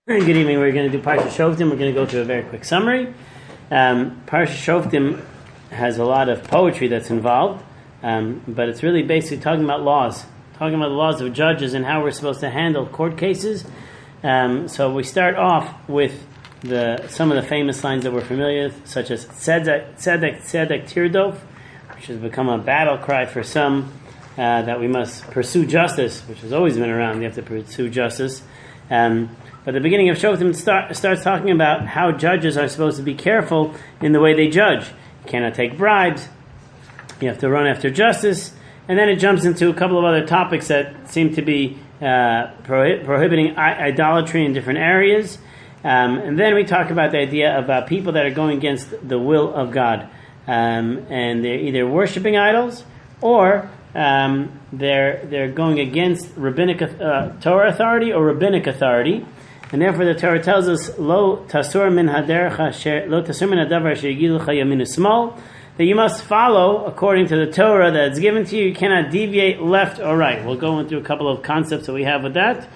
Good evening. We're going to do Parsha Shoftim. We're going to go through a very quick summary. Parsha Shoftim has a lot of poetry that's involved, but it's really basically talking about laws, talking about the laws of judges and how we're supposed to handle court cases. So we start off with some of the famous lines that we're familiar with, such as Tzedek, Tzedek, Tzedek Tirdof, which has become a battle cry for some, that we must pursue justice, which has always been around. You have to pursue justice. But the beginning of Shoftim starts talking about how judges are supposed to be careful in the way they judge. You cannot take bribes. You have to run after justice. And then it jumps into a couple of other topics that seem to be prohibiting idolatry in different areas. And then we talk about the idea of people that are going against the will of God. And they're either worshiping idols or they're going against rabbinic Torah authority or rabbinic authority. And therefore the Torah tells us, Lo tasur min hadavar asher yigilu lecha yamin u'smal, that you must follow according to the Torah that's given to you. You cannot deviate left or right. We'll go into a couple of concepts that we have with that.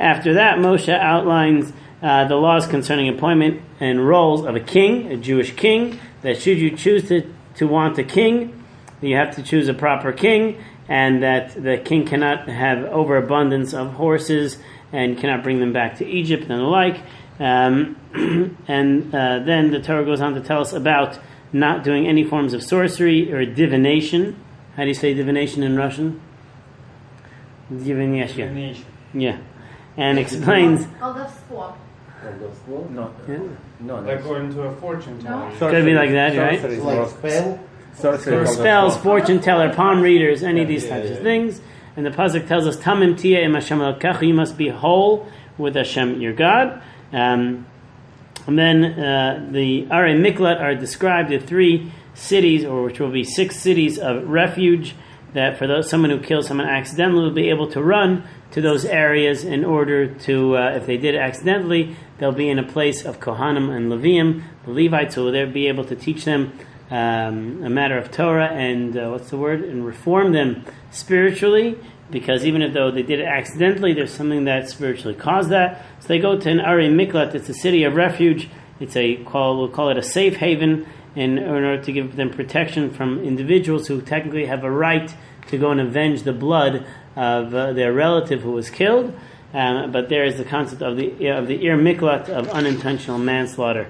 After that, Moshe outlines the laws concerning appointment and roles of a king, a Jewish king, that should you choose to want a king, you have to choose a proper king, and that the king cannot have overabundance of horses and cannot bring them back to Egypt and the like. Then the Torah goes on to tell us about not doing any forms of sorcery or divination. How do you say divination in Russian? Divination. Yeah. And explains... Колдовство. No. Yeah. No. According to a fortune teller. It's going to be like that, right? Like spell? So spells, fortune teller, palm readers, any of these types of things. And the pasuk tells us, Tamim tia im Hashem elokach, you must be whole with Hashem your God. And then the Arei Miklat are described as 3 cities, or which will be 6 cities of refuge, that for someone who kills someone accidentally will be able to run to those areas in order to, if they did it accidentally, they'll be in a place of Kohanim and Leviim, the Levites, who will there be able to teach them a matter of Torah and and reform them spiritually, because even if though they did it accidentally, there's something that spiritually caused that. So they go to an Arei Miklat. It's a city of refuge. We'll call it a safe haven in order to give them protection from individuals who technically have a right to go and avenge the blood of their relative who was killed. But there is the concept of the Ir Miklat, of unintentional manslaughter.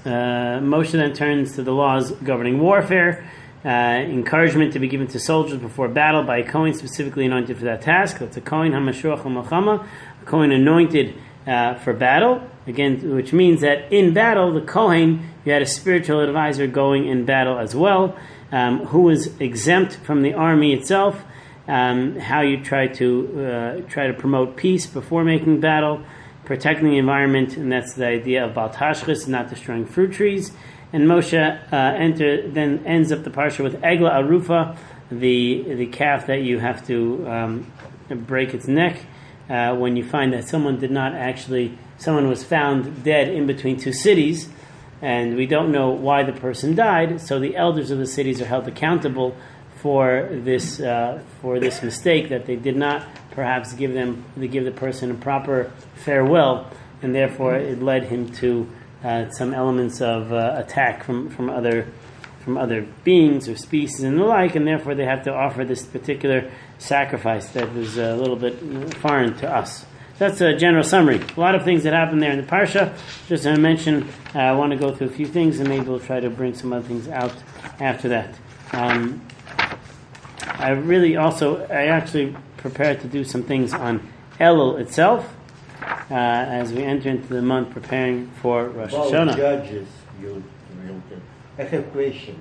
Moshe then turns to the laws governing warfare, encouragement to be given to soldiers before battle by a Kohen specifically anointed for that task. That's a Kohen HaMashuach HaMelchama, a Kohen anointed for battle. Again, which means that in battle, the Kohen, you had a spiritual advisor going in battle as well, who was exempt from the army itself. How you try to promote peace before making battle, protecting the environment, and that's the idea of Bal Tashchis, not destroying fruit trees. And Moshe then ends up the parsha with Egla Arufa, the calf that you have to break its neck when you find that someone was found dead in between 2 cities, and we don't know why the person died. So the elders of the cities are held accountable for this mistake, that they did not perhaps give the person a proper farewell, and therefore it led him to some elements of attack from other beings or species and the like, and therefore they have to offer this particular sacrifice that is a little bit foreign to us. That's a general summary. A lot of things that happen there in the Parsha. Just to mention, I want to go through a few things, and maybe we'll try to bring some other things out after that. I actually prepared to do some things on Elul itself, as we enter into the month preparing for Rosh Hashanah. About judges, I have a question.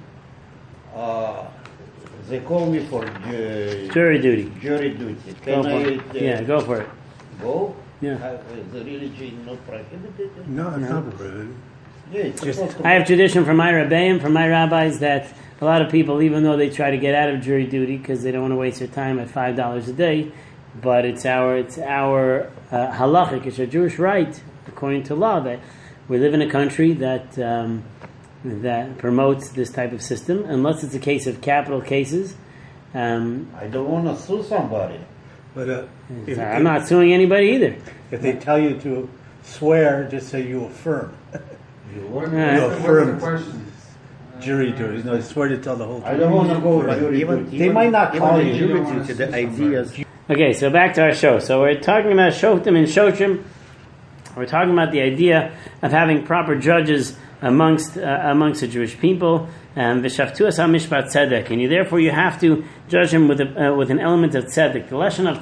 They call me for jury duty. Can I? Go for it. Go? Yeah. The religion not prohibited? No, it's not prohibited. Yeah, it's supposed to I have tradition from my Rabbi and from my rabbis that a lot of people, even though they try to get out of jury duty because they don't want to waste their time at $5 a day, but it's our halachic, it's a Jewish right, according to law, that we live in a country that promotes this type of system, unless it's a case of capital cases. I don't want to sue somebody. But I'm not suing anybody either. If they tell you to swear, just say you affirm. What affirm. the question? Jury duties. No, swear to tell the whole I truth. don't want to go jury duty. They might not call you jury duty to the ideas. Okay, so back to our show. So we're talking about Shoftim and Shoshim. We're talking about the idea of having proper judges amongst the Jewish people. V'shaftuas ha-mishpat tzedek, and therefore you have to judge him with an element of tzedek. The lashon of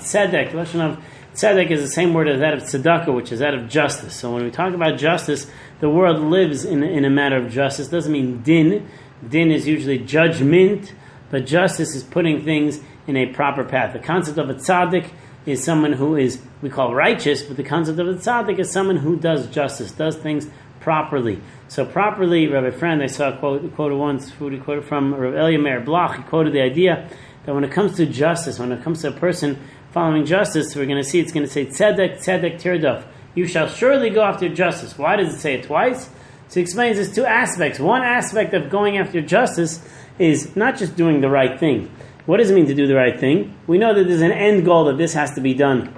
tzedek is the same word as that of tzedakah, which is that of justice. So when we talk about justice, the world lives in a matter of justice. It doesn't mean din. Din is usually judgment, but justice is putting things in a proper path. The concept of a tzaddik is someone who is, we call righteous, but the concept of a tzaddik is someone who does justice, does things properly. So properly, Rabbi Friend, I saw a quote once, quoted from Rabbi Elia Meir Bloch. He quoted the idea that when it comes to justice, when it comes to a person following justice, we're going to see it's going to say tzedek, tzedek tirdof. You shall surely go after justice. Why does it say it twice? So he explains there's two aspects. One aspect of going after justice is not just doing the right thing. What does it mean to do the right thing? We know that there's an end goal that this has to be done.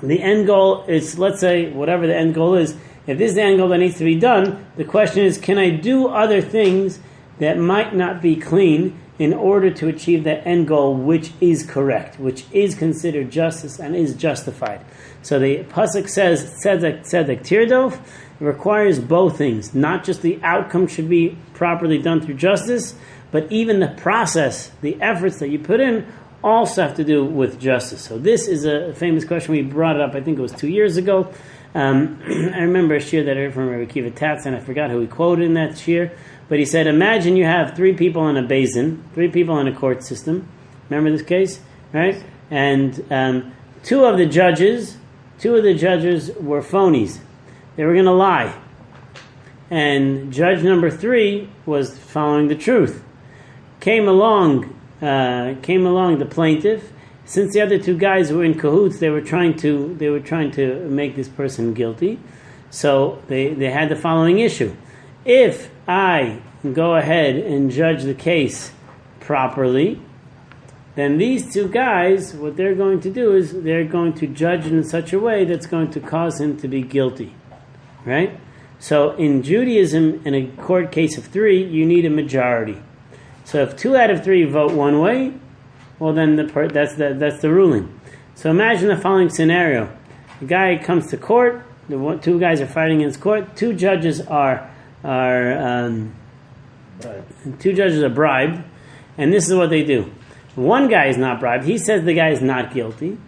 The end goal is, let's say, whatever the end goal is, if this is the end goal that needs to be done, the question is, can I do other things that might not be clean in order to achieve that end goal, which is correct, which is considered justice and is justified? So the pasuk says, tzedek, tzedek tirdof. It requires both things. Not just the outcome should be properly done through justice, but even the process, the efforts that you put in, also have to do with justice. So this is a famous question. We brought it up, I think it was 2 years ago. I remember a shir that I heard from Rabbi Kiva Tatz, and I forgot who he quoted in that shir, but he said, imagine you have 3 people in a basin, 3 people in a court system. Remember this case? Right? And two of the judges were phonies. They were going to lie. And judge number 3 was following the truth. Came along the plaintiff. Since the other 2 guys were in cahoots, they were trying to make this person guilty. So they had the following issue. If I go ahead and judge the case properly, then these 2 guys, what they're going to do is they're going to judge it in such a way that's going to cause him to be guilty. Right? So in Judaism, in a court case of 3, you need a majority. So if 2 out of 3 vote one way, well then that's the ruling. So imagine the following scenario. The guy comes to court, the 2 guys are fighting in court, 2 judges are bribed, and this is what they do. One guy is not bribed, he says the guy is not guilty.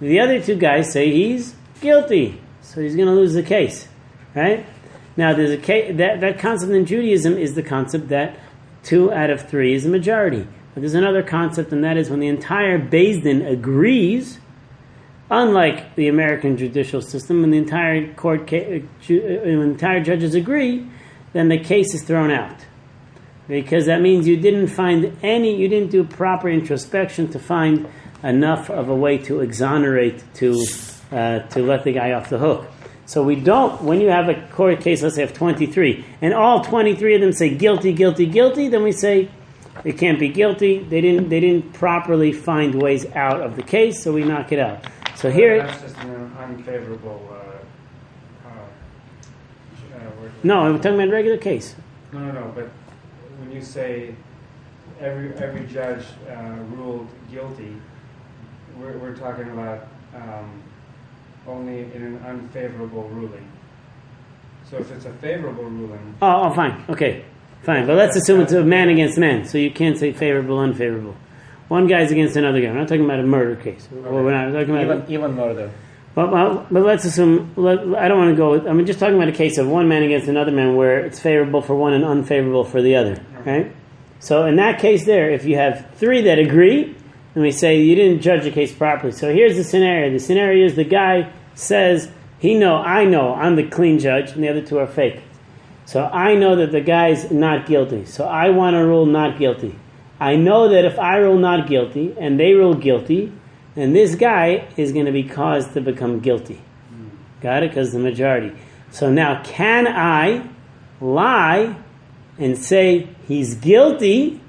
The other 2 guys say he's guilty, so he's going to lose the case. Right? Now there's a case, that concept in Judaism is the concept that 2 out of 3 is a majority. But there's another concept, and that is when the entire Beis Din agrees, unlike the American judicial system, when the entire when the entire judges agree, then the case is thrown out. Because that means you didn't do proper introspection to find enough of a way to exonerate, to let the guy off the hook. So we don't, when you have a court case, let's say of 23, and all 23 of them say guilty, guilty, guilty, then we say it can't be guilty. They didn't properly find ways out of the case, so we knock it out. So here, that's just an unfavorable. No, I'm talking about a regular case. No. But when you say every judge ruled guilty, we're talking about only in an unfavorable ruling. So if it's a favorable ruling... Oh, fine. Okay. Fine. But let's assume it's a man against man. So you can't say favorable, unfavorable. One guy's against another guy. We're not talking about a murder case. Okay. We're not talking about... Even murder. But let's assume... I don't want to go... I'm just talking about a case of one man against another man where it's favorable for one and unfavorable for the other. Right? So in that case there, if you have 3 that agree, and we say you didn't judge the case properly. So here's the scenario. The scenario is the guy says, I know, I'm the clean judge, and the other 2 are fake. So I know that the guy's not guilty. So I want to rule not guilty. I know that if I rule not guilty, and they rule guilty, then this guy is going to be caused to become guilty. Got it? Because the majority. So now, can I lie and say he's guilty,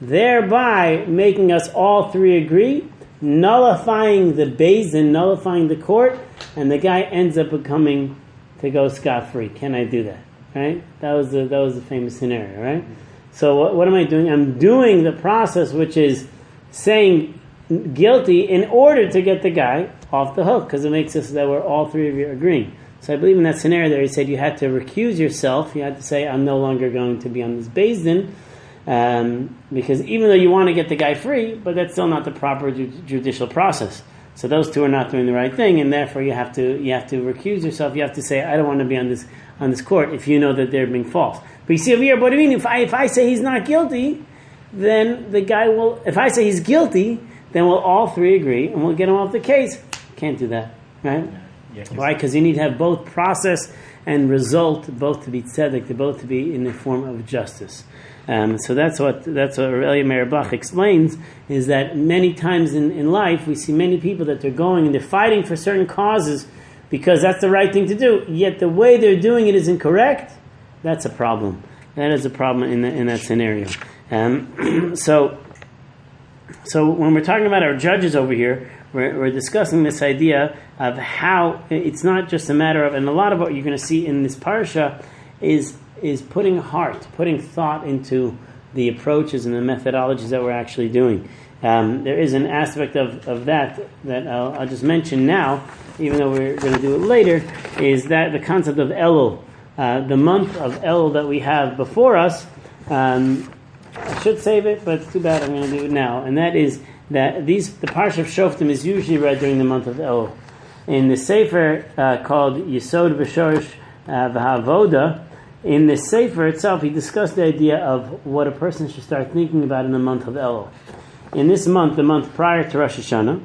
thereby making us all 3 agree nullifying the Beis Din, nullifying the court, and the guy ends up becoming to go scot-free. Can I do that? Right? That was the famous scenario, right? So what am I doing? I'm doing the process which is saying guilty in order to get the guy off the hook, because it makes us that we're all three of you agreeing. So I believe in that scenario there, he said you had to recuse yourself. You had to say, I'm no longer going to be on this Beis Din, because even though you want to get the guy free, but that's still not the proper judicial process. So those two are not doing the right thing, and therefore you have to recuse yourself. You have to say, I don't want to be on this court if you know that they're being false. But you see over here, what do you mean? If I say he's not guilty, then the guy will. If I say he's guilty, then we'll all three agree, and we'll get him off the case. Can't do that, right? Yeah, Why? Because you need to have both process and result, both to be tzedek, both to be in the form of justice. So that's what Rabbi Meir Bach explains, is that many times in life we see many people that they're going and they're fighting for certain causes because that's the right thing to do, yet the way they're doing it is incorrect. That's a problem. That is a problem in that scenario. So when we're talking about our judges over here, we're discussing this idea of how it's not just a matter of, and a lot of what you're going to see in this parsha is putting thought into the approaches and the methodologies that we're actually doing. There is an aspect of that I'll just mention now, even though we're going to do it later, is that the concept of Elul, the month of Elul that we have before us. I should save it, but it's too bad I'm going to do it now. And that is that the Parsha Shoftim is usually read during the month of Elul. In the Sefer called Yesod V'Shorish V'Havoda, in the Sefer itself, he discussed the idea of what a person should start thinking about in the month of Elul. In this month, the month prior to Rosh Hashanah,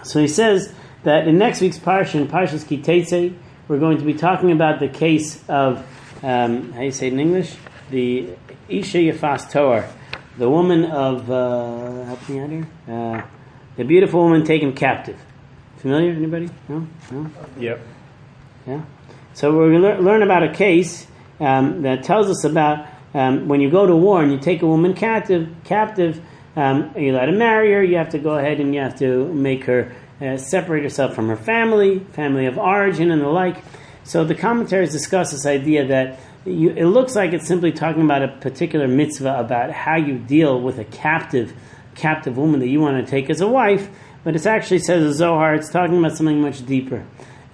so he says that in next week's Parsha, in Parshas Ki Teitzei, we're going to be talking about the case of, how do you say it in English? The Isha Yafas Toar, the woman of, help me out here, the beautiful woman taken captive. Familiar? Anybody? No? Yep. Yeah? So we're going to learn about a case that tells us about when you go to war and you take a woman captive, you let her marry her, you have to go ahead and you have to make her separate herself from her family of origin and the like. So the commentaries discuss this idea that it looks like it's simply talking about a particular mitzvah about how you deal with a captive woman that you want to take as a wife, but it actually says in Zohar, it's talking about something much deeper.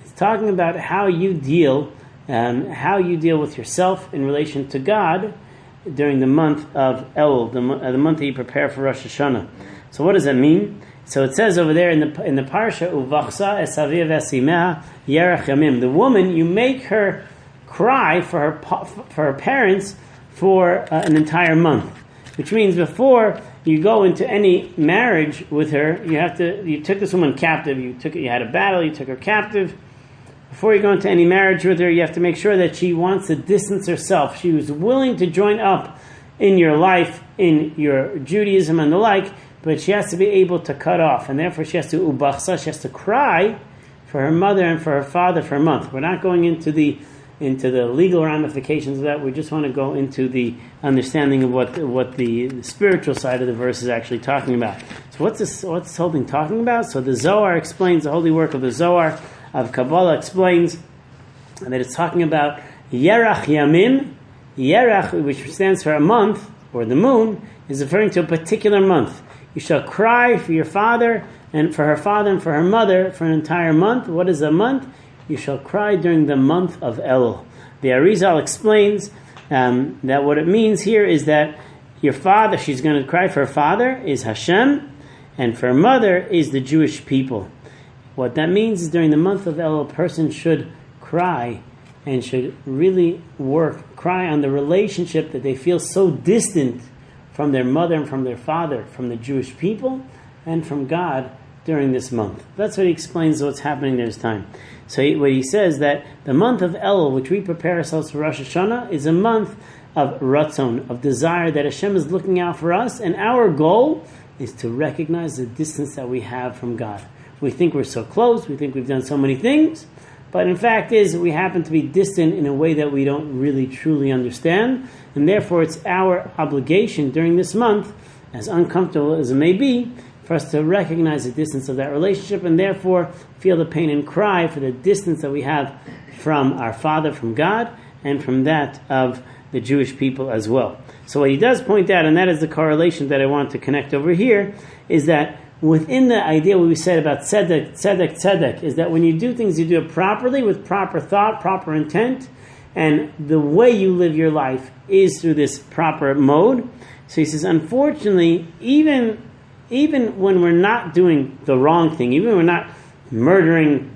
It's talking about how you deal with yourself in relation to God during the month of Elul, the month that you prepare for Rosh Hashanah. So what does that mean? So it says over there in the parsha, Uvachsa esaviv esimeh yerach yamim. The woman, you make her cry for her parents for an entire month, which means before you go into any marriage with her, you took this woman captive. You had a battle. You took her captive. Before you go into any marriage with her, you have to make sure that she wants to distance herself. She was willing to join up in your life, in your Judaism and the like, but she has to be able to cut off, and therefore she has to ubachsa, she has to cry for her mother and for her father for a month. We're not going into the legal ramifications of that. We just want to go into the understanding of what the spiritual side of the verse is actually talking about. So what's this whole thing talking about? So the Zohar explains, the holy work of the Zohar of Kabbalah explains that it's talking about Yerach Yamim. Yerach, which stands for a month, or the moon, is referring to a particular month. You shall cry for your father and for her father and for her mother for an entire month. What is a month? You shall cry during the month of Elul. The Arizal explains that what it means here is that your father, she's going to cry for her father, is Hashem, and for her mother is the Jewish people. What that means is during the month of Elul, a person should cry and should really cry on the relationship that they feel so distant from their mother and from their father, from the Jewish people and from God during this month. That's what he explains what's happening this time. So what he says that the month of Elul, which we prepare ourselves for Rosh Hashanah, is a month of ratzon, of desire that Hashem is looking out for us, and our goal is to recognize the distance that we have from God. We think we're so close, we think we've done so many things, but in fact is we happen to be distant in a way that we don't really truly understand, and therefore it's our obligation during this month, as uncomfortable as it may be, for us to recognize the distance of that relationship and therefore feel the pain and cry for the distance that we have from our Father, from God, and from that of the Jewish people as well. So what he does point out, and that is the correlation that I want to connect over here, is that within the idea what we said about tzedek, is that when you do things, you do it properly, with proper thought, proper intent, and the way you live your life is through this proper mode. So he says, unfortunately, even when we're not doing the wrong thing, even when we're not murdering,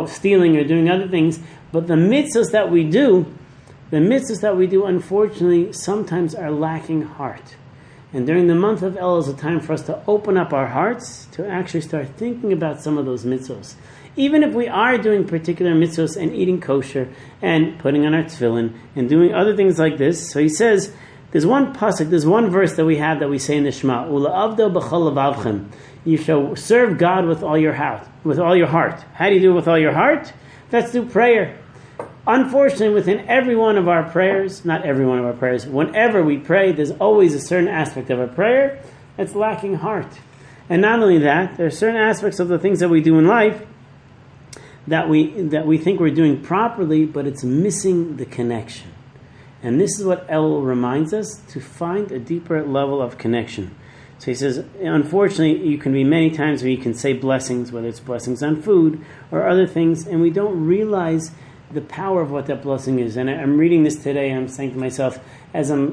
stealing or doing other things, but the mitzvahs that we do, unfortunately, sometimes are lacking heart. And during the month of El is a time for us to open up our hearts to actually start thinking about some of those mitzvahs. Even if we are doing particular mitzvahs and eating kosher and putting on our tefillin and doing other things like this. So he says, there's one pasuk, there's one verse that we have that we say in the Shema, Ula'avdo b'chol levavchem. You shall serve God with all your heart. How do you do it with all your heart? That's through prayer. Unfortunately, within every one of our prayers, not every one of our prayers, whenever we pray, there's always a certain aspect of our prayer that's lacking heart. And not only that, there are certain aspects of the things that we do in life that we think we're doing properly, but it's missing the connection. And this is what El reminds us, to find a deeper level of connection. So he says, unfortunately, you can be many times where you can say blessings, whether it's blessings on food or other things, and we don't realize the power of what that blessing is. And I'm reading this today, and I'm saying to myself, as I'm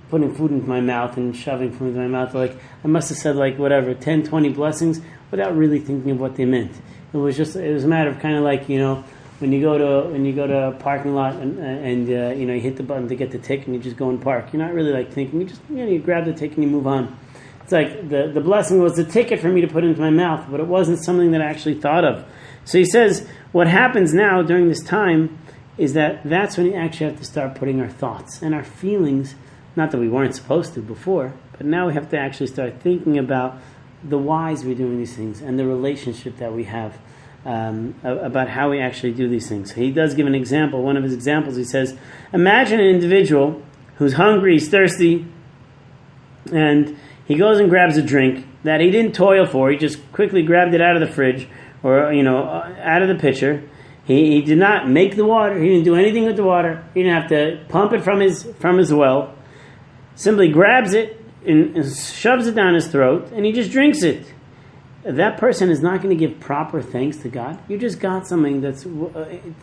putting food into my mouth and shoving food into my mouth, I must have said 10, 20 blessings without really thinking of what they meant. It was a matter of kind of when you go to a parking lot and you hit the button to get the ticket and you just go and park. You're not really thinking. You just you grab the ticket and you move on. It's like the blessing was the ticket for me to put into my mouth, but it wasn't something that I actually thought of. So he says, what happens now during this time is that's when you actually have to start putting our thoughts and our feelings, not that we weren't supposed to before, but now we have to actually start thinking about the whys we're doing these things and the relationship that we have about how we actually do these things. So he does give an example. One of his examples, he says, imagine an individual who's hungry, he's thirsty, and he goes and grabs a drink that he didn't toil for. He just quickly grabbed it out of the fridge or, out of the pitcher. He did not make the water. He didn't do anything with the water. He didn't have to pump it from his well. Simply grabs it and shoves it down his throat, and he just drinks it. That person is not going to give proper thanks to God. You just got something that's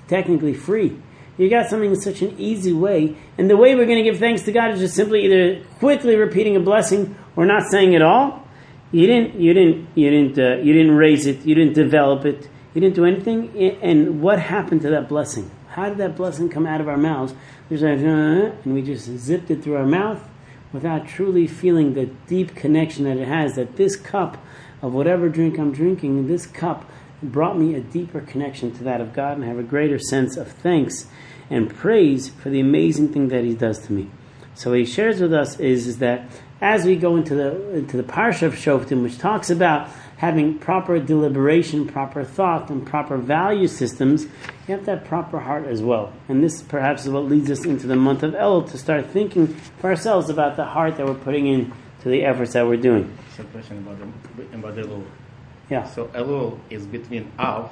technically free. You got something in such an easy way, and the way we're going to give thanks to God is just simply either quickly repeating a blessing or not saying it all. You didn't raise it. You didn't develop it. You didn't do anything. And what happened to that blessing? How did that blessing come out of our mouths? And we just zipped it through our mouth without truly feeling the deep connection that it has. That this cup of whatever drink I'm drinking, this cup brought me a deeper connection to that of God, and I have a greater sense of thanks and praise for the amazing thing that He does to me. So what he shares with us is that as we go into the Parsha of Shoftim, which talks about having proper deliberation, proper thought, and proper value systems, you have to have proper heart as well. And this perhaps is what leads us into the month of Elul, to start thinking for ourselves about the heart that we're putting in to the efforts that we're doing. It's a question about Elul. Yeah. So Elul is between Av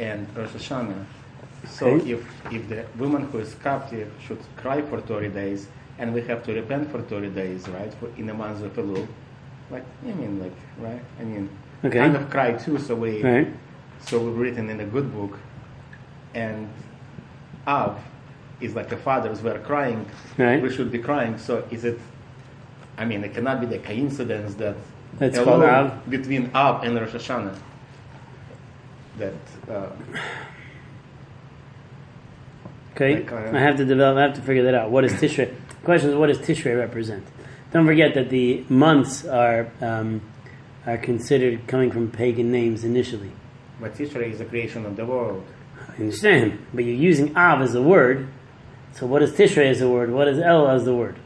and Rosh Hashanah. So Okay. if the woman who is captive should cry for 30 days, and we have to repent for 30 days, right, in the month of Elul, right? Okay. Kind of cry too. So Right. we've written in a good book, and Av is like the fathers were crying. Right. We should be crying. So is it? It cannot be the coincidence that That's called Elul Av. between Av and Rosh Hashanah. That. Okay, I have to figure that out. What is Tishrei? The question is, what does Tishrei represent? Don't forget that the months are considered coming from pagan names initially. But Tishrei is the creation of the world. I understand, but you're using Av as a word. So what is Tishrei as a word? What is El as the word?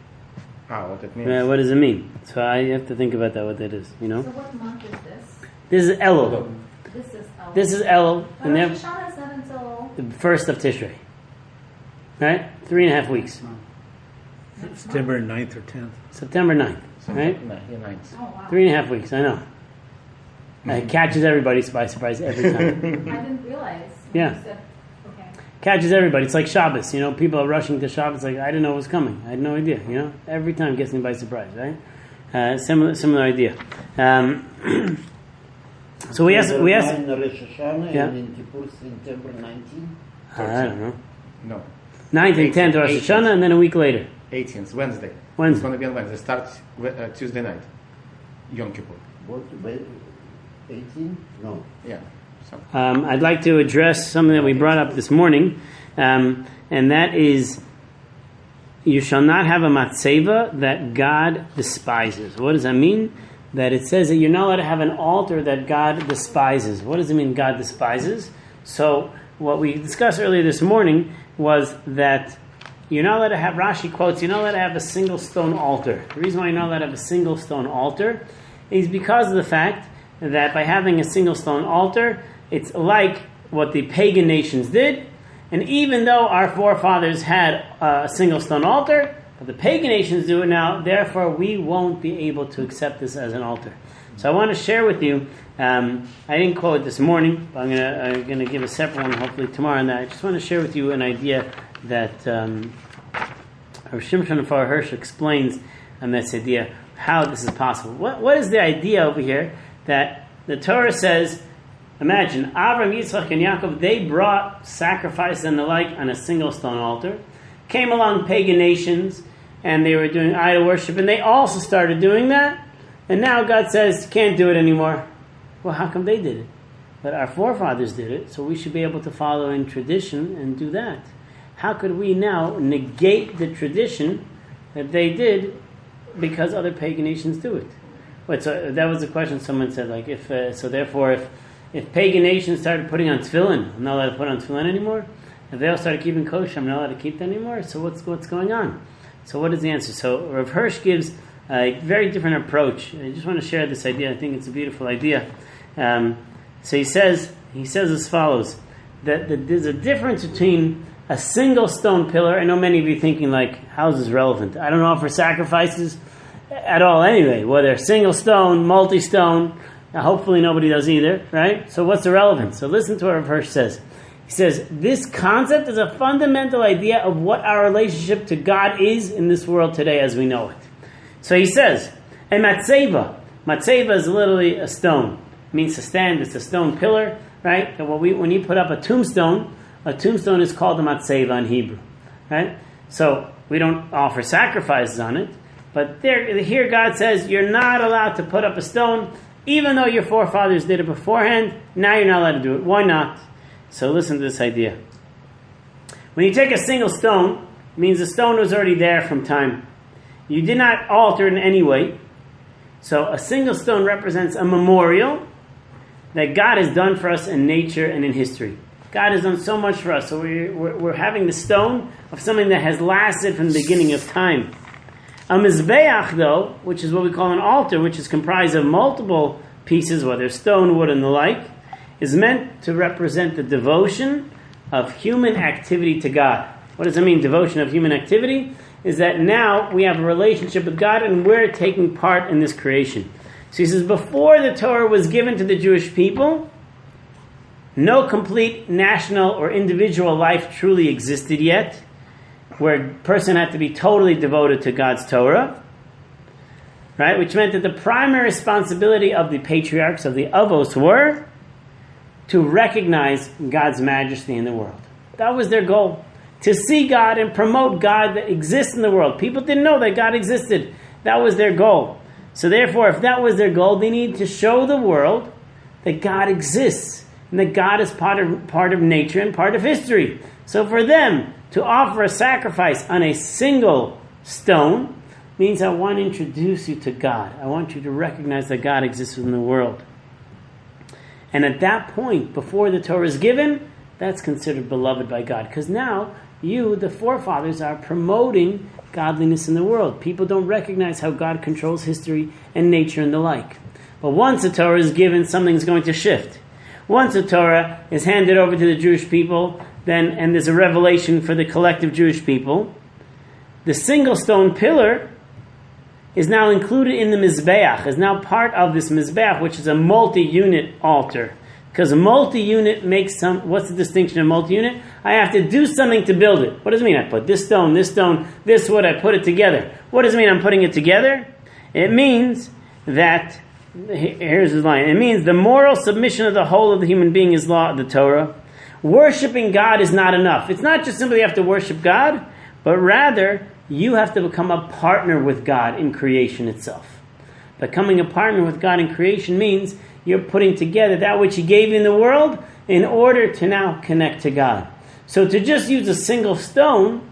What it means. What does it mean? So I have to think about that, what that is, So what month is this? This is Elul. This is Elul. This is Elul. But And Rosh then Hashanah is not until the first of Tishrei. Right? 3.5 weeks. September 9th or 10th. September 9th. Right? Ninth. oh wow. 3.5 weeks, I know. It catches everybody by surprise every time. I didn't realize. Yeah. You said, okay. Catches everybody. It's like Shabbos. People are rushing to Shabbos. Like, I didn't know it was coming. I had no idea. Every time it gets me by surprise, right? Similar idea. So we asked. Rosh Hashanah Yeah. and in Kippur, September 19. I don't know. No. 9th and 10th Rosh Hashanah, and then a week later. 18th, Wednesday. Wednesday. It's going to be on Wednesday. Starts Tuesday night. Yom Kippur. What? 18? No. Yeah. So. I'd like to address something that we brought up this morning, and that is, you shall not have a matzeva that God despises. What does that mean? That it says that you're not allowed to have an altar that God despises. What does it mean God despises? So what we discussed earlier this morning was that you're not allowed to have, Rashi quotes, you're not allowed to have a single stone altar. The reason why you're not allowed to have a single stone altar is because of the fact that by having a single stone altar, it's like what the pagan nations did. And even though our forefathers had a single stone altar, but the pagan nations do it now, therefore we won't be able to accept this as an altar. So I want to share with you, I didn't quote it this morning, but I'm going to give a separate one hopefully tomorrow on that. I just want to share with you an idea that Rav Shimshon Far Hirsch explains on this idea, how this is possible. What is the idea over here that the Torah says, imagine, Abraham, Yitzchak, and Yaakov, they brought sacrifices and the like on a single stone altar. Came along pagan nations, and they were doing idol worship, and they also started doing that. And now God says, you can't do it anymore. Well, how come they did it? But our forefathers did it, so we should be able to follow in tradition and do that. How could we now negate the tradition that they did because other pagan nations do it? Wait, so that was the question someone said, like, if pagan nations started putting on tefillin, I'm not allowed to put on tefillin anymore? If they all started keeping kosher, I'm not allowed to keep that anymore? So what's going on? So what is the answer? So Rav Hirsch gives a very different approach. I just want to share this idea. I think it's a beautiful idea. So he says as follows, that there's a difference between a single stone pillar. I know many of you thinking, like, how is this relevant? I don't offer sacrifices at all anyway, whether single stone, multi-stone. Hopefully nobody does either, right? So what's the relevance? So listen to what Rav Hirsch says. He says, this concept is a fundamental idea of what our relationship to God is in this world today as we know it. So he says, a matzeva is literally a stone. It means to stand, it's a stone pillar, right? And when you put up a tombstone is called a matzeva in Hebrew, right? So we don't offer sacrifices on it, but here God says, you're not allowed to put up a stone, even though your forefathers did it beforehand. Now you're not allowed to do it. Why not? So listen to this idea. When you take a single stone, it means the stone was already there from time. You did not alter it in any way. So a single stone represents a memorial that God has done for us in nature and in history. God has done so much for us. So we're having the stone of something that has lasted from the beginning of time. A mizbeach, though, which is what we call an altar, which is comprised of multiple pieces, whether stone, wood, and the like, is meant to represent the devotion of human activity to God. What does it mean, devotion of human activity? Is that now we have a relationship with God and we're taking part in this creation. So he says, before the Torah was given to the Jewish people, no complete national or individual life truly existed yet, where a person had to be totally devoted to God's Torah, right? Which meant that the primary responsibility of the patriarchs, of the avos, were to recognize God's majesty in the world. That was their goal. To see God and promote God that exists in the world. People didn't know that God existed. That was their goal. So therefore, if that was their goal, they needed to show the world that God exists and that God is part of nature and part of history. So for them to offer a sacrifice on a single stone means I want to introduce you to God. I want you to recognize that God exists in the world. And at that point, before the Torah is given, that's considered beloved by God. Because now, you, the forefathers, are promoting godliness in the world. People don't recognize how God controls history and nature and the like. But once the Torah is given, something's going to shift. Once the Torah is handed over to the Jewish people, and there's a revelation for the collective Jewish people, the single stone pillar is now included in the Mizbeach, is now part of this Mizbeach, which is a multi-unit altar. Because a multi-unit makes what's the distinction of multi-unit? I have to do something to build it. What does it mean? I put this stone, this wood, I put it together. What does it mean I'm putting it together? It means that, here's his line, it means the moral submission of the whole of the human being is law of the Torah. Worshipping God is not enough. It's not just simply you have to worship God, but rather you have to become a partner with God in creation itself. Becoming a partner with God in creation means you're putting together that which He gave you in the world in order to now connect to God. So to just use a single stone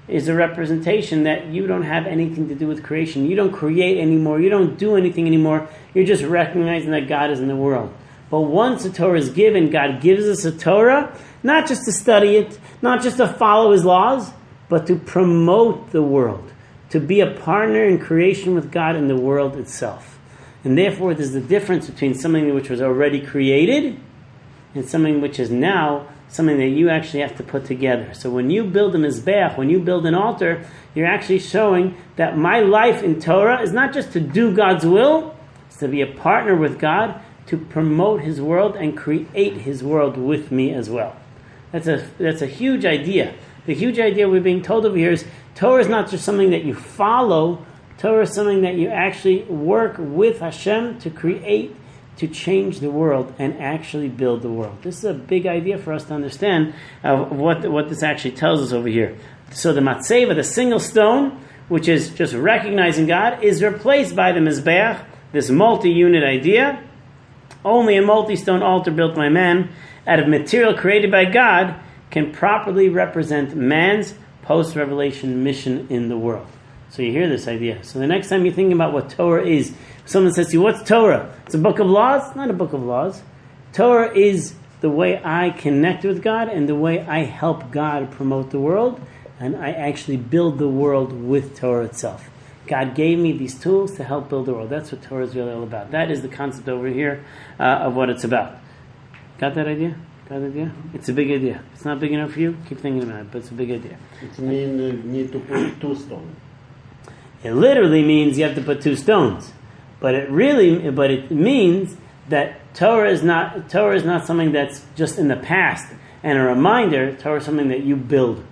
is a representation that you don't have anything to do with creation. You don't create anymore. You don't do anything anymore. You're just recognizing that God is in the world. But once the Torah is given, God gives us a Torah, not just to study it, not just to follow His laws, but to promote the world, to be a partner in creation with God in the world itself. And therefore, there's the difference between something which was already created and something which is now something that you actually have to put together. So when you build a mizbeach, when you build an altar, you're actually showing that my life in Torah is not just to do God's will, it's to be a partner with God, to promote His world and create His world with me as well. That's a huge idea. The huge idea we're being told over here is Torah is not just something that you follow. Torah is something that you actually work with Hashem to create, to change the world and actually build the world. This is a big idea for us to understand of what this actually tells us over here. So the matzeva, the single stone, which is just recognizing God, is replaced by the mizbeach, this multi-unit idea. Only a multi-stone altar built by man out of material created by God can properly represent man's post-revelation mission in the world. So you hear this idea. So the next time you're thinking about what Torah is, someone says to you, what's Torah? It's a book of laws? It's not a book of laws. Torah is the way I connect with God and the way I help God promote the world, and I actually build the world with Torah itself. God gave me these tools to help build the world. That's what Torah is really all about. That is the concept over here of what it's about. Got that idea? Got that idea? It's a big idea. It's not big enough for you? Keep thinking about it, but it's a big idea. It means need to put 2 stones. It literally means you have to put 2 stones. But it means that Torah is not something that's just in the past and a reminder. Torah is something that you build.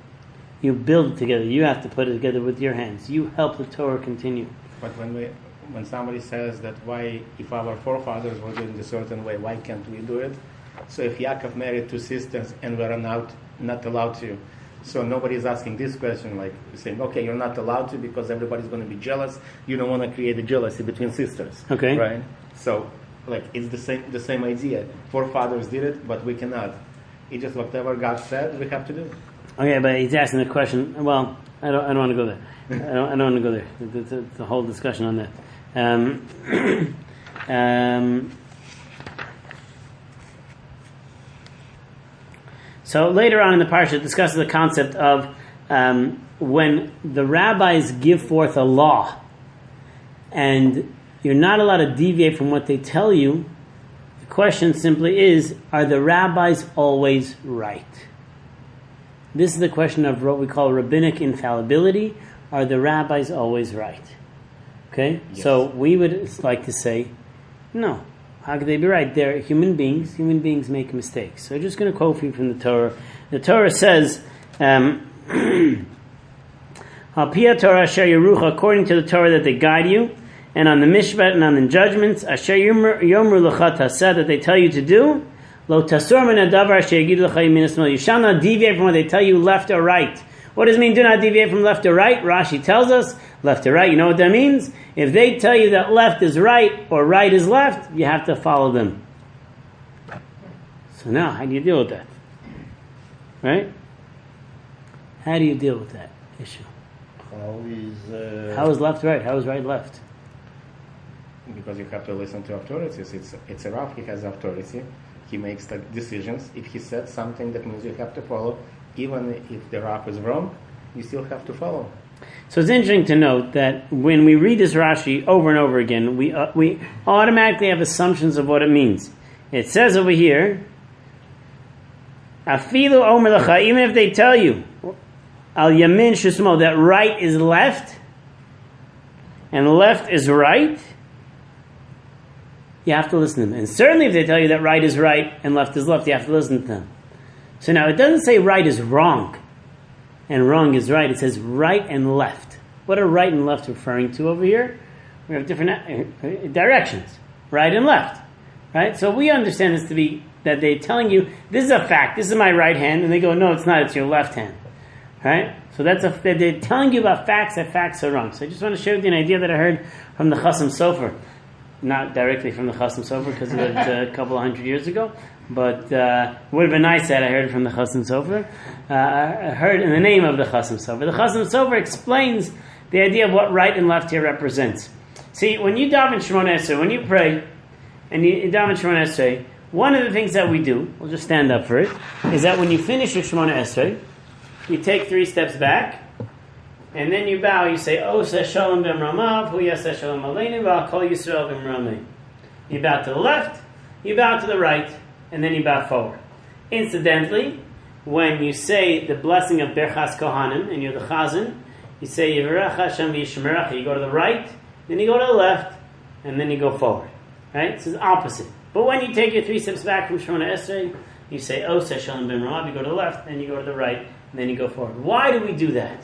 You build it together. You have to put it together with your hands. You help the Torah continue. But when somebody says that why, if our forefathers were doing it a certain way, why can't we do it? So if Yaakov married 2 sisters and we're not allowed to, so nobody is asking this question, like saying, okay, you're not allowed to because everybody's going to be jealous. You don't want to create a jealousy between sisters. Okay. Right? So, like, it's the same idea. Forefathers did it, but we cannot. It's just whatever God said, we have to do. Okay, but he's asking the question. Well, I don't want to go there. I don't want to go there. The whole discussion on that. So later on in the parsha, it discusses the concept of when the rabbis give forth a law, and you're not allowed to deviate from what they tell you. The question simply is: are the rabbis always right? This is the question of what we call rabbinic infallibility. Are the rabbis always right? Okay? Yes. So we would like to say, no. How could they be right? They're human beings. Human beings make mistakes. So I'm just going to quote for you from the Torah. The Torah says, Al-Pia Torah Asher Yerucha, according to the Torah that they guide you, and on the Mishpat and on the judgments, Asher Yomru L'cha Taseh, that they tell you to do, Lo Tasor Min Hadavar Asher Yigidu L'cha Yamin U'Shmol, you shall not deviate from what they tell you left or right. What does it mean, do not deviate from left or right? Rashi tells us, left or right, you know what that means? If they tell you that left is right or right is left, you have to follow them. So now, how do you deal with that? Right? How do you deal with that issue? How is left right? How is right left? Because you have to listen to authorities. It's a Rav, he has authority. He makes the decisions. If he said something, that means you have to follow. Even if the Rav is wrong, you still have to follow. So it's interesting to note that when we read this Rashi over and over again, we automatically have assumptions of what it means. It says over here, Afilu omer lecha, even if they tell you, al yamin shusmo, that right is left, and left is right, you have to listen to them. And certainly if they tell you that right is right and left is left, you have to listen to them. So now it doesn't say right is wrong and wrong is right. It says right and left. What are right and left referring to over here? We have different directions, right and left. Right? So we understand this to be that they're telling you, this is a fact, this is my right hand, and they go, no, it's not, it's your left hand. Right? So they're telling you about facts that facts are wrong. So I just want to share with you an idea that I heard from the Chasam Sofer. Not directly from the Chasam Sofer, because it was a couple of 100 years ago, but it would have been nice that I heard it from the Chasam Sofer. I heard in the name of the Chasam Sofer. The Chasam Sofer explains the idea of what right and left here represents. See, when you daven Shemona Esrei, when you pray, and you daven Shemona Esrei, one of the things that we do, we'll just stand up for it, is that when you finish your Shemona Esrei, you take 3 steps back, and then you bow, you say, Oseh Shalom B'Mramav, Hu Yaseh Shalom Aleinu, V'Kol Yisrael B'Mramei. You bow to the left, you bow to the right, and then you bow forward. Incidentally, when you say the blessing of Berchas Kohanim, and you're the Chazan, you say, Yivarech Hashem V'Yishmerecha, you go to the right, then you go to the left, and then you go forward. Right? This is opposite. But when you take your 3 steps back from Shemona Esrei, you say, Oseh Shalom B'Mramav, you go to the left, then you go to the right, and then you go forward. Why do we do that?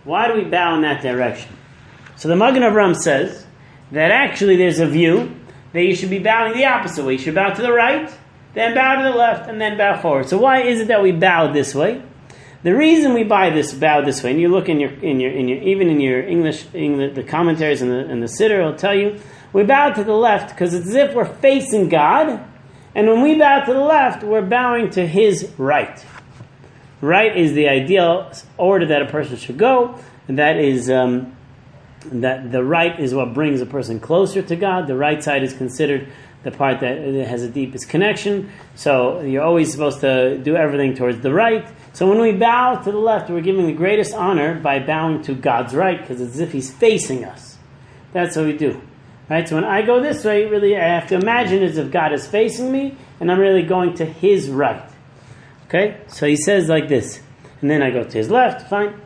Why do we bow in that direction? So the Magen Avraham says that actually there's a view that you should be bowing the opposite way. You should bow to the right, then bow to the left, and then bow forward. So why is it that we bow this way? The reason we bow this way, and you look in your even in your English, the commentaries and the Siddur will tell you, we bow to the left because it's as if we're facing God, and when we bow to the left, we're bowing to His right. Right is the ideal order that a person should go, and that is that the right is what brings a person closer to God. The right side is considered the part that has the deepest connection. So you're always supposed to do everything towards the right. So when we bow to the left, we're giving the greatest honor by bowing to God's right, because it's as if He's facing us. That's what we do. Right? So when I go this way, really I have to imagine as if God is facing me, and I'm really going to His right. Okay? So he says like this. And then I go to his left. Fine.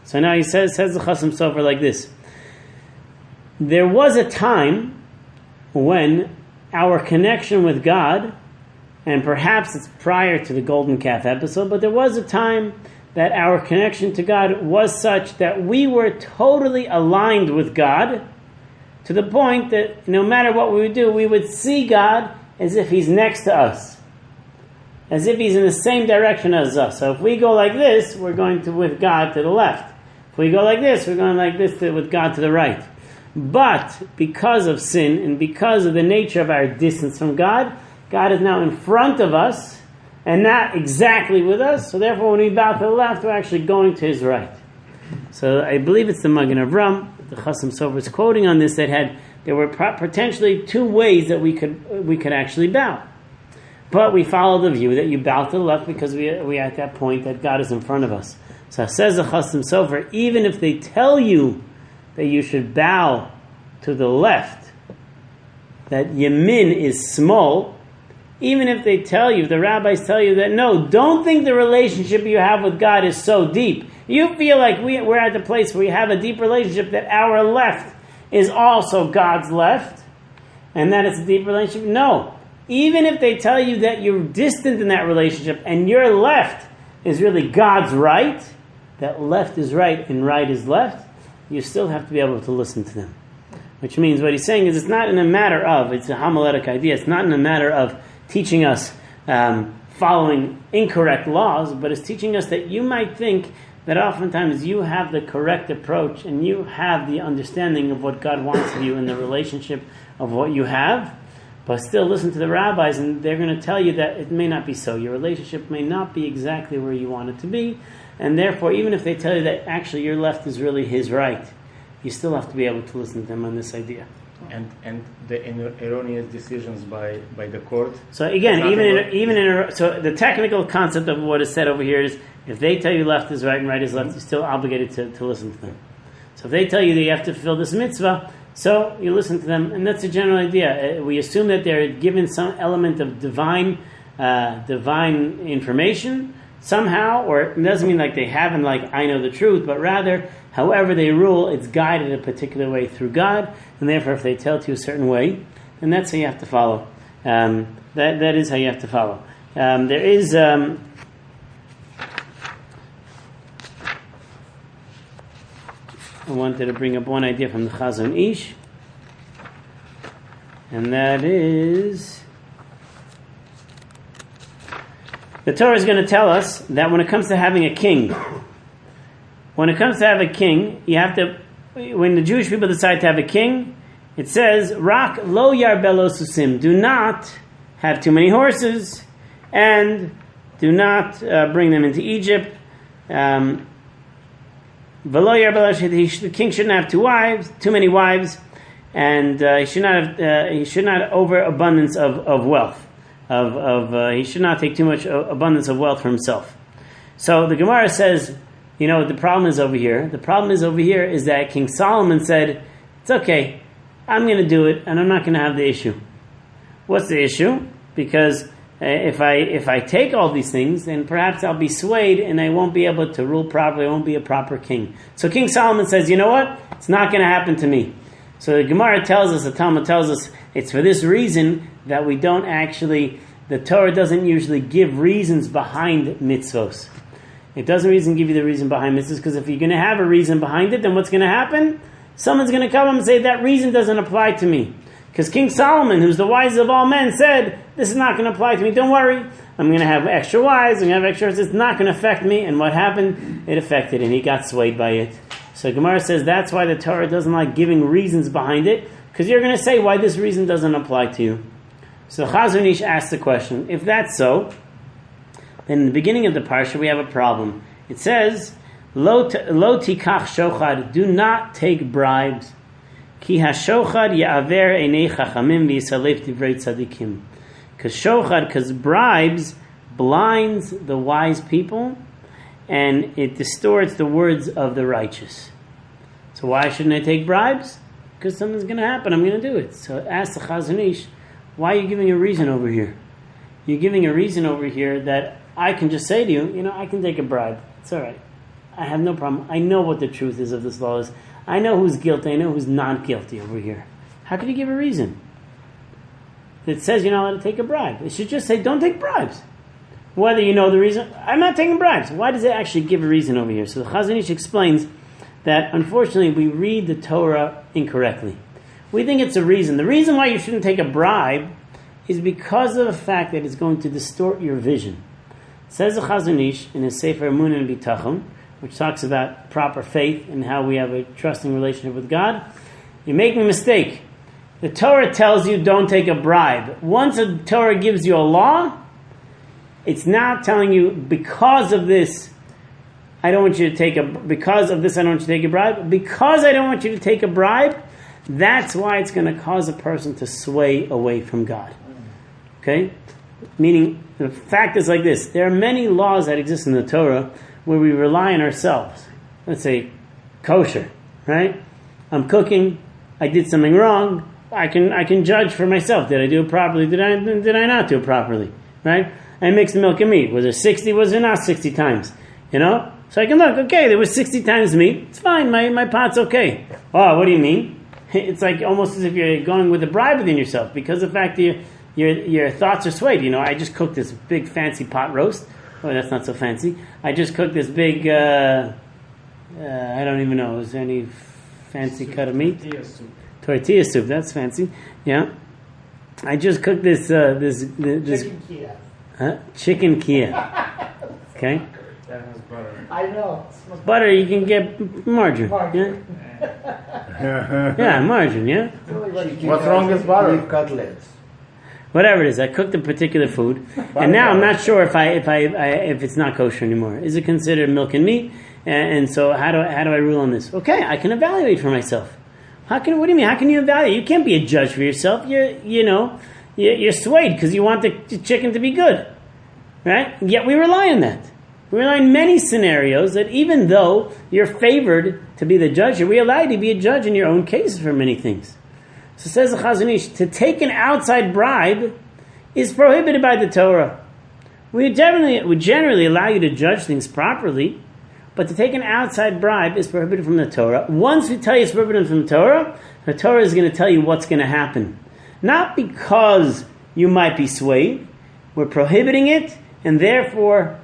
So now he says the Chasam Sofer like this. There was a time when our connection with God, and perhaps it's prior to the Golden Calf episode, but there was a time that our connection to God was such that we were totally aligned with God, to the point that no matter what we would do, we would see God as if He's next to us, as if He's in the same direction as us. So if we go like this, we're going with God to the left. If we go like this, we're going like this with God to the right. But because of sin and because of the nature of our distance from God, God is now in front of us and not exactly with us. So therefore, when we bow to the left, we're actually going to His right. So I believe it's the Magen Avraham, the Chasam Sofer is quoting on this, that there were potentially 2 ways that we could actually bow. But we follow the view that you bow to the left because we are at that point that God is in front of us. So it says the Chasam Sofer, even if they tell you that you should bow to the left, that Yamin is small, even if they tell you, the rabbis tell you that no, don't think the relationship you have with God is so deep. You feel like we're at the place where we have a deep relationship that our left is also God's left, and that it's a deep relationship. No. Even if they tell you that you're distant in that relationship and your left is really God's right, that left is right and right is left, you still have to be able to listen to them. Which means what he's saying is it's not in a matter of, it's a homiletic idea, it's not in a matter of teaching us following incorrect laws, but it's teaching us that you might think that oftentimes you have the correct approach and you have the understanding of what God wants of you in the relationship of what you have, but still listen to the rabbis and they're going to tell you that it may not be so. Your relationship may not be exactly where you want it to be, and therefore even if they tell you that actually your left is really his right, you still have to be able to listen to them on this idea. And the erroneous decisions by the court. So again, so the technical concept of what is said over here is if they tell you left is right and right is left, you're still obligated to listen to them. So if they tell you that you have to fulfill this mitzvah, so you listen to them, and that's the general idea. We assume that they're given some element of divine information, somehow, or it doesn't mean like they haven't, like, I know the truth, but rather, however they rule, it's guided a particular way through God, and therefore if they tell it to you a certain way, then that's how you have to follow. That is how you have to follow. There is... I wanted to bring up one idea from the Chazon Ish, and that is the Torah is going to tell us that when it comes to having a king, you have to, when the Jewish people decide to have a king, it says, Rak lo yarbelo susim, do not have too many horses, and do not bring them into Egypt. The king shouldn't have too many wives, and he should not have overabundance of wealth. He should not take too much abundance of wealth for himself. So the Gemara says, you know what the problem is over here? The problem is over here is that King Solomon said, it's okay, I'm going to do it, and I'm not going to have the issue. What's the issue? Because if I take all these things, then perhaps I'll be swayed and I won't be able to rule properly, I won't be a proper king. So King Solomon says, you know what? It's not going to happen to me. So the Gemara tells us, the Talmud tells us, it's for this reason that we don't actually, the Torah doesn't usually give reasons behind mitzvos. It doesn't give you the reason behind mitzvahs, because if you're going to have a reason behind it, then what's going to happen? Someone's going to come and say, that reason doesn't apply to me. Because King Solomon, who's the wisest of all men, said, this is not going to apply to me. Don't worry. I'm going to have extra wives. I'm going to have extra horses. It's not going to affect me. And what happened? It affected, and he got swayed by it. So Gemara says that's why the Torah doesn't like giving reasons behind it, because you're going to say why this reason doesn't apply to you. So Chazon Ish asks the question, if that's so, then in the beginning of the Parsha we have a problem. It says, Lo tikach shochad, do not take bribes. Ki ha-shochad ya'aver einei chachamim v'yisalef divrei tzadikim. Because bribes blinds the wise people and it distorts the words of the righteous. So why shouldn't I take bribes? Because something's going to happen. I'm going to do it. So ask the Chazon Ish, why are you giving a reason over here? You're giving a reason over here that I can just say to you, you know, I can take a bribe. It's all right. I have no problem. I know what the truth is of this law is. I know who's guilty. I know who's not guilty over here. How could you give a reason? It says you're not allowed to take a bribe. It should just say, don't take bribes. Whether you know the reason, I'm not taking bribes. Why does it actually give a reason over here? So the Chazon Ish explains that, unfortunately, we read the Torah incorrectly. We think it's a reason. The reason why you shouldn't take a bribe is because of the fact that it's going to distort your vision. It says the Chazon Ish in his Sefer Emunah and Bitachon, which talks about proper faith and how we have a trusting relationship with God. You're making a mistake. The Torah tells you don't take a bribe. Once the Torah gives you a law, it's not telling you because of this, I don't want you to take a bribe. Because I don't want you to take a bribe, that's why it's going to cause a person to sway away from God. Okay? Meaning, the fact is like this. There are many laws that exist in the Torah where we rely on ourselves. Let's say, kosher, right? I'm cooking, I did something wrong, I can judge for myself. Did I do it properly? Did I not do it properly? Right? I mixed the milk and meat. Was it 60? Was it not 60 times? You know? So I can look, okay, there was 60 times meat. It's fine, my pot's okay. Oh, what do you mean? It's like almost as if you're going with a bribe within yourself, because of the fact that your thoughts are swayed. You know, I just cooked this big fancy pot roast. Oh, that's not so fancy. I just cooked this big, I don't even know, is there any fancy cut of meat? Tortilla soup, that's fancy. Yeah. I just cooked this Chicken Kia. Chicken Kia. Okay? That has butter. I know. Butter, you can get margarine. Yeah? Yeah, margarine, yeah? What's wrong with butter? Beef cutlets. Whatever it is, I cooked a particular food, and now I'm not sure if it's not kosher anymore. Is it considered milk and meat? And so how do I rule on this? Okay, I can evaluate for myself. What do you mean? How can you evaluate? You can't be a judge for yourself. You're swayed because you want the chicken to be good, right? Yet we rely on that. We rely on many scenarios that even though you're favored to be the judge, we allow you to be a judge in your own case for many things. So says the Chazon Ish, to take an outside bribe is prohibited by the Torah. We generally allow you to judge things properly, but to take an outside bribe is prohibited from the Torah. Once we tell you it's prohibited from the Torah is going to tell you what's going to happen. Not because you might be swayed. We're prohibiting it, and therefore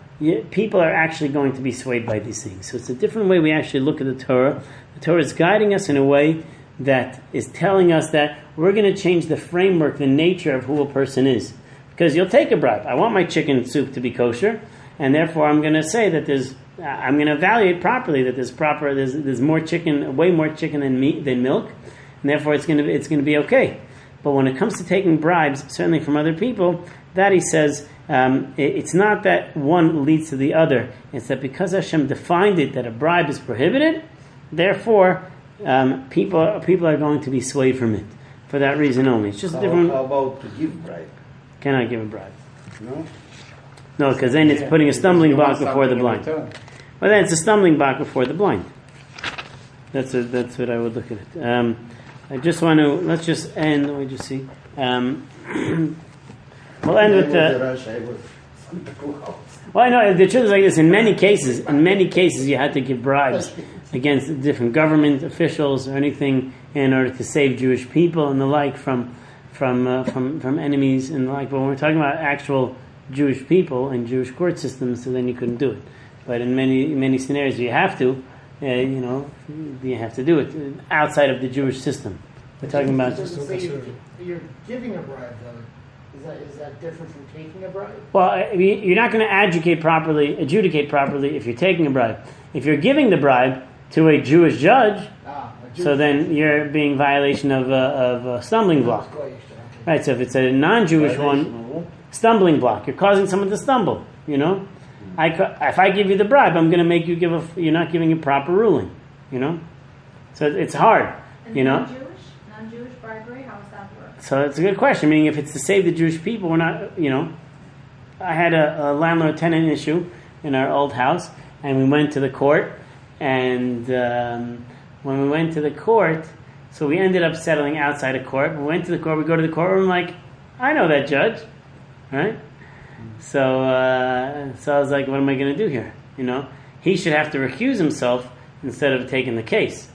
people are actually going to be swayed by these things. So it's a different way we actually look at the Torah. The Torah is guiding us in a way that is telling us that we're going to change the framework, the nature of who a person is. Because you'll take a bribe. I want my chicken soup to be kosher, and therefore I'm going to say that I'm going to evaluate properly that there's more chicken, way more chicken than milk, and therefore it's going to be okay. But when it comes to taking bribes, certainly from other people, that he says it's not that one leads to the other. It's that because Hashem defined it that a bribe is prohibited, therefore people are going to be swayed from it for that reason only. It's just a different. How about to give bribe? Cannot give a bribe. No? No, because then it's putting a stumbling block before the blind. Well, then it's a stumbling block before the blind. That's what I would look at it. I just want to, let's just end, let me just see. We'll end with well, I know, the truth is like this, in many cases you had to give bribes against different government officials or anything in order to save Jewish people and the like from enemies and the like. But when we're talking about actual Jewish people and Jewish court systems, so then you couldn't do it. But in many scenarios you have to, you have to do it outside of the Jewish system. We're talking about. You're giving a bribe, though. Is that different from taking a bribe? Well, you're not going to adjudicate properly if you're taking a bribe. If you're giving the bribe to a Jewish judge, so then you're being violation of a stumbling block. Right. So if it's a non-Jewish one, stumbling block. You're causing someone to stumble. You know. If I give you the bribe, I'm going to make you you're not giving a proper ruling, So it's hard, And non-Jewish bribery, how does that work? So it's a good question. Meaning, if it's to save the Jewish people, we're not, I had a landlord-tenant issue in our old house, and we went to the court, and when we went to the court, so we ended up settling outside of court. We went to the court, we go to the courtroom, like, I know that judge, right? So I was like, what am I going to do here? He should have to recuse himself instead of taking the case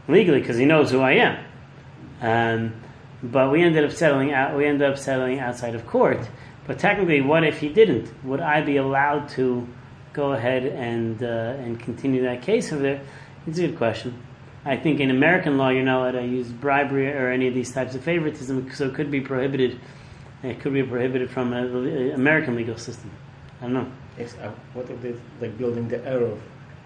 legally because he knows who I am. But we ended up settling outside of court. But technically, what if he didn't? Would I be allowed to go ahead and continue that case over there? It's a good question. I think in American law, you're not allowed to use bribery or any of these types of favoritism, so it could be prohibited. It could be prohibited from an American legal system. I don't know. What if they building the arrow,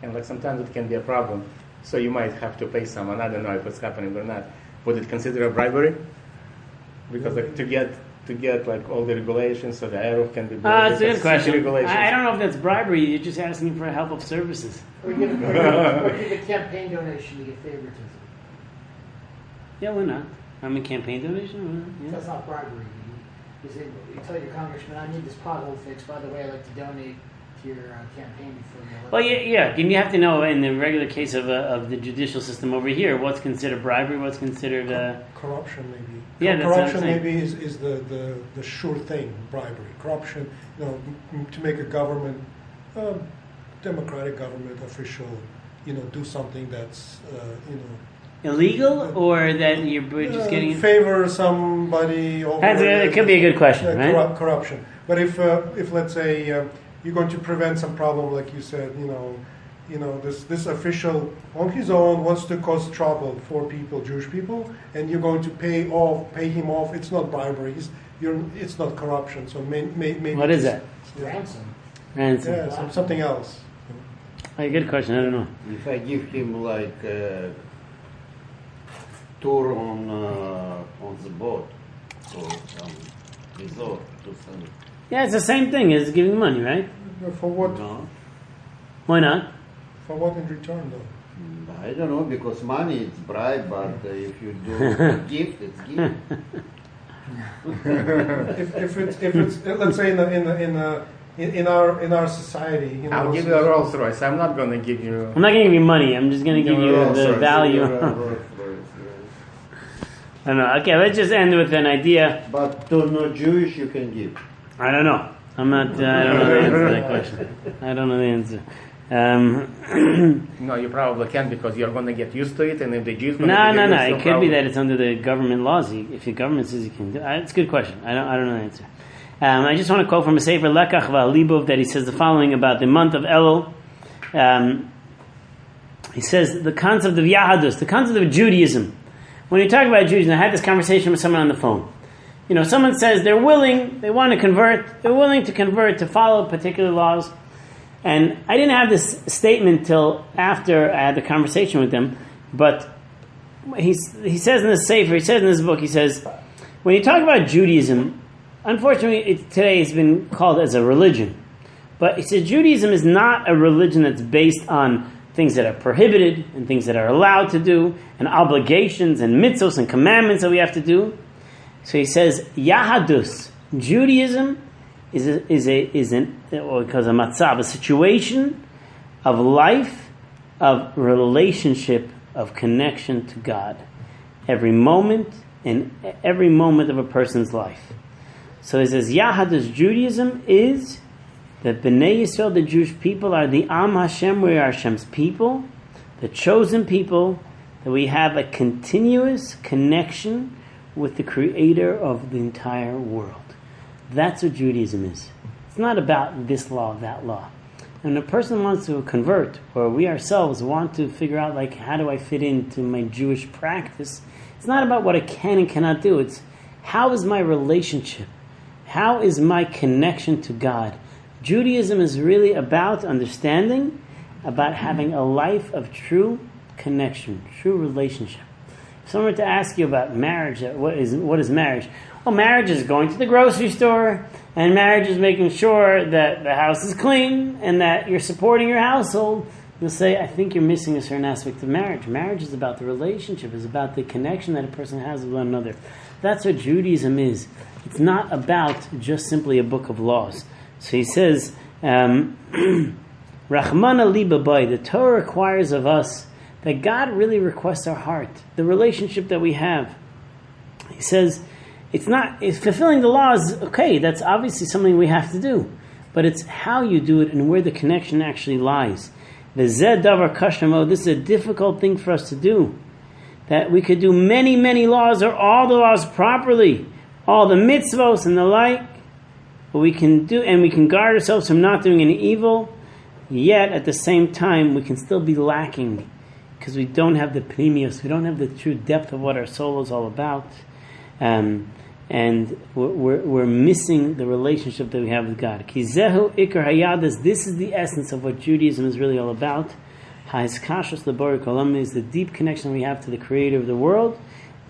and sometimes it can be a problem. So you might have to pay someone. I don't know if it's happening or not. Would it consider a bribery? Because to get all the regulations, so the arrow can be built. That's a good question. I don't know if that's bribery. You're just asking for help of services. Or give a campaign donation to get favoritism. Yeah, why not? A campaign donation? Yeah. That's not bribery. You tell your congressman, I need this pothole fixed. By the way, I'd like to donate to your campaign before the election. Well, yeah. And you have to know in the regular case of the judicial system over here, what's considered bribery, what's considered corruption, maybe. Yeah, corruption maybe is the sure thing. Bribery, corruption. To make a government, democratic government official, do something that's illegal, or that you're just getting favor somebody over. It could be a good question, right? Corruption. But if let's say you're going to prevent some problem, like you said, this official on his own wants to cause trouble for people, Jewish people, and you're going to pay him off. It's not bribery. It's not corruption. So maybe what is that? Ransom. Yeah, something else. A good question. I don't know. If I give him tour on the boat or some resort to some. Yeah, it's the same thing as giving money, right? For what? No. Why not? For what in return, though? I don't know, because money is bribe, but if you do a gift, it's gift. if it's let's say in our society, I'll give you a Rolls Royce. I'm not going to give you. I'm not going to give you money. I'm just going to give you the value. I don't know. Okay, let's just end with an idea. But to no Jewish, you can give. I don't know. I'm not. I don't know the answer to that question. I don't know the answer. No, you probably can't because you're going to get used to it, and if the Jews going No. It could be that it's under the government laws. If the government says you can do it, it's a good question. I don't know the answer. I just want to quote from a Sefer Lekach V'Alibov that he says the following about the month of Elul. He says the concept of Yahadus, the concept of Judaism. When you talk about Judaism, I had this conversation with someone on the phone. Someone says they want to convert to follow particular laws. And I didn't have this statement till after I had the conversation with them. But he says in the Sefer, he says in this book, he says, when you talk about Judaism, unfortunately today it's been called as a religion. But he says Judaism is not a religion that's based on things that are prohibited and things that are allowed to do and obligations and mitzvos and commandments that we have to do. So he says Yahadus, Judaism is a matzav, a situation of life, of relationship, of connection to God. Every moment of a person's life. So he says Yahadus, Judaism is that Bnei Yisrael, the Jewish people, are the Am Hashem, we are Hashem's people, the chosen people, that we have a continuous connection with the Creator of the entire world. That's what Judaism is. It's not about this law, that law. And when a person wants to convert, or we ourselves want to figure out, how do I fit into my Jewish practice, it's not about what I can and cannot do. It's how is my relationship? How is my connection to God? Judaism is really about understanding, about having a life of true connection, true relationship. If someone were to ask you about marriage, what is marriage? Well, marriage is going to the grocery store, and marriage is making sure that the house is clean and that you're supporting your household. You'll say, I think you're missing a certain aspect of marriage. Marriage is about the relationship, it's about the connection that a person has with one another. That's what Judaism is. It's not about just simply a book of laws. So he says, Rachmana liba bay, the Torah requires of us that God really requests our heart, the relationship that we have. He says, it's fulfilling the laws, okay, that's obviously something we have to do, but it's how you do it and where the connection actually lies. This is a difficult thing for us to do, that we could do many, many laws or all the laws properly, all the mitzvos and the like, but we can do, and we can guard ourselves from not doing any evil, yet at the same time we can still be lacking because we don't have the pnimius, we don't have the true depth of what our soul is all about, and we're missing the relationship that we have with God. Kizehu ikar hayadas, this is the essence of what Judaism is really all about. Ha'eskashos lebori kolam is the deep connection we have to the Creator of the world.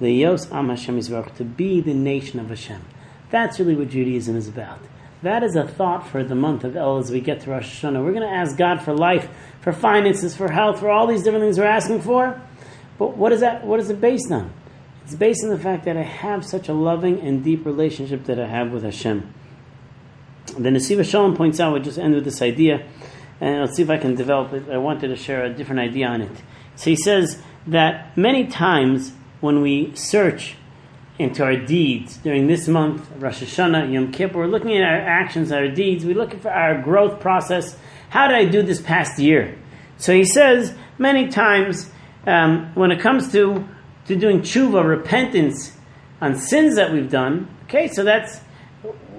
Le'yos am Hashem Yisvarach, to be the nation of Hashem. That's really what Judaism is about. That is a thought for the month of El as we get to Rosh Hashanah. We're going to ask God for life, for finances, for health, for all these different things we're asking for. But what is that? What is it based on? It's based on the fact that I have such a loving and deep relationship that I have with Hashem. The Nesiva Shalom points out, we'll just end with this idea, and let's see if I can develop it. I wanted to share a different idea on it. So he says that many times when we search into our deeds during this month, Rosh Hashanah, Yom Kippur, we're looking at our actions, our deeds, we're looking for our growth process. How did I do this past year? So he says many times when it comes to doing tshuva, repentance on sins that we've done, okay, so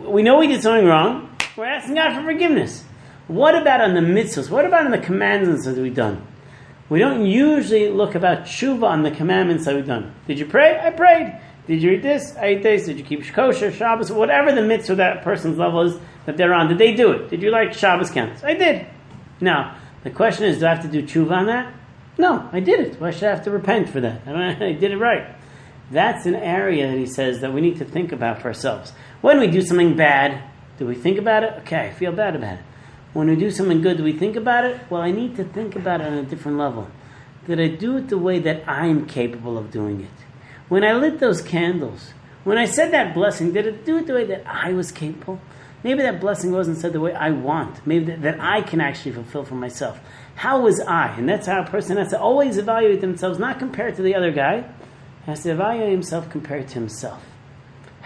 we know we did something wrong, we're asking God for forgiveness. What about on the mitzvahs? What about on the commandments that we've done? We don't usually look about tshuva on the commandments that we've done. Did you pray? I prayed. Did you eat this? I ate this. Did you keep kosher, Shabbos? Whatever the mitzvah that person's level is that they're on, did they do it? Did you like Shabbos counts? I did. Now, the question is, do I have to do tshuva on that? No, I did it. Why should I have to repent for that? I did it right. That's an area that he says that we need to think about for ourselves. When we do something bad, do we think about it? Okay, I feel bad about it. When we do something good, do we think about it? Well, I need to think about it on a different level. Did I do it the way that I'm capable of doing it? When I lit those candles, when I said that blessing, did I do it the way that I was capable? Maybe that blessing wasn't said the way I want. Maybe that I can actually fulfill for myself. How was I? And that's how a person has to always evaluate themselves, not compared to the other guy. He has to evaluate himself compared to himself.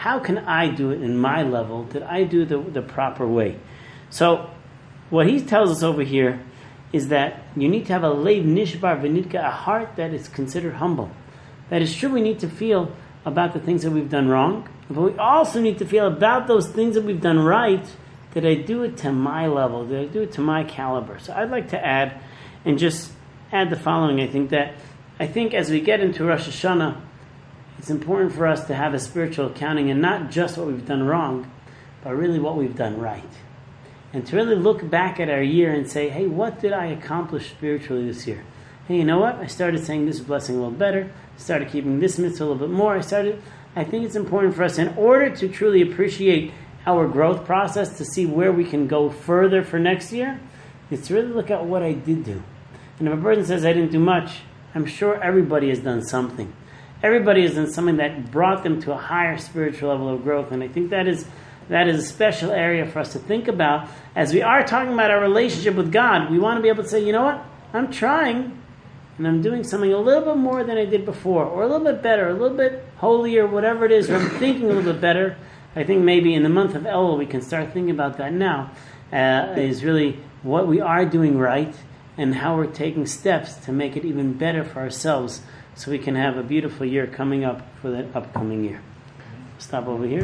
how can I do it in my level? Did I do the proper way? So what he tells us over here is that you need to have a leiv nishbar v'nidka, a heart that is considered humble. That is true, we need to feel about the things that we've done wrong, but we also need to feel about those things that we've done right. Did I do it to my level? Did I do it to my caliber? So I'd like to add the following. I think as we get into Rosh Hashanah, it's important for us to have a spiritual accounting, and not just what we've done wrong, but really what we've done right. And to really look back at our year and say, hey, what did I accomplish spiritually this year? Hey, you know what? I started saying this blessing a little better. I started keeping this mitzvah a little bit more. I think it's important for us, in order to truly appreciate our growth process, to see where we can go further for next year, is to really look at what I did do. And if a person says I didn't do much, I'm sure everybody has done something. Everybody has done something that brought them to a higher spiritual level of growth. And I think that is a special area for us to think about. As we are talking about our relationship with God, we want to be able to say, you know what? I'm trying, and I'm doing something a little bit more than I did before, or a little bit better, a little bit holier, whatever it is, or I'm thinking a little bit better. I think maybe in the month of Elul we can start thinking about that now, is really what we are doing right and how we're taking steps to make it even better for ourselves, so we can have a beautiful year coming up for the upcoming year. Stop over here.